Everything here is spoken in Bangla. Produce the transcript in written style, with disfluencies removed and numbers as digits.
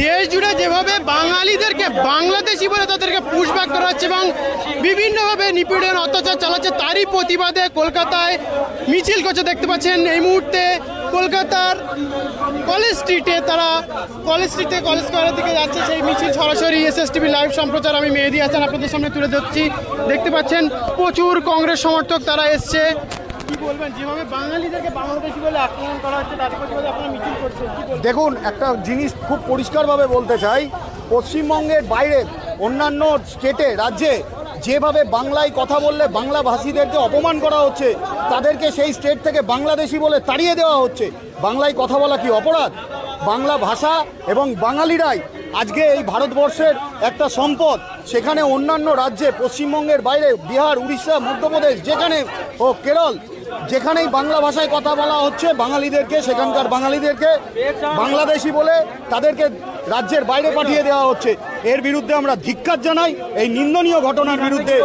দেশ জুড়ে যেভাবে বাঙালিদেরকে বাংলাদেশি বলে তাদেরকে পুশব্যাক করা হচ্ছে এবং বিভিন্নভাবে নিপীড়ন অত্যাচার চালাচ্ছে, তারই প্রতিবাদে কলকাতায় মিছিল করছে। দেখতে পাচ্ছেন এই মুহূর্তে কলকাতার কলেজ স্ট্রিটে তারা কলেজ স্কোয়ারের দিকে যাচ্ছে। সেই মিছিল সরাসরি এসএসটিভি লাইভ সম্প্রচার আমি মেহেদী হাসান আপনাদের সামনে তুলে ধরছি। দেখতে পাচ্ছেন প্রচুর কংগ্রেস সমর্থক তারা এসছে। কি বলবেন, যেভাবে বাঙালিদেরকে বাংলাদেশি বলে আক্রমণ করা হচ্ছে তার প্রতিবাদে আপনারা মিছিল করছেন? দেখুন, একটা জিনিস খুব পরিষ্কারভাবে বলতে চাই, পশ্চিমবঙ্গের বাইরে অন্যান্য স্টেটে রাজ্যে যেভাবে বাংলায় কথা বললে বাংলা ভাষীদেরকে অপমান করা হচ্ছে, তাদেরকে সেই স্টেট থেকে বাংলাদেশি বলে তাড়িয়ে দেওয়া হচ্ছে। বাংলায় কথা বলা কি অপরাধ? বাংলা ভাষা এবং বাঙালিরাই আজকে এই ভারতবর্ষের একটা সম্পদ। সেখানে অন্যান্য রাজ্যে পশ্চিমবঙ্গের বাইরে বিহার, উড়িষ্যা, মধ্যপ্রদেশ, যেখানে ও কেরল, যেখানেই বাংলা ভাষায় কথা বলা হচ্ছে বাঙালিদেরকে, সেখানকার বাঙালিদেরকে বাংলাদেশি বলে তাদেরকে রাজ্যের বাইরে পাঠিয়ে দেওয়া হচ্ছে। এর বিরুদ্ধে আমরা ধিক্কার জানাই, এই নিন্দনীয় ঘটনার বিরুদ্ধে।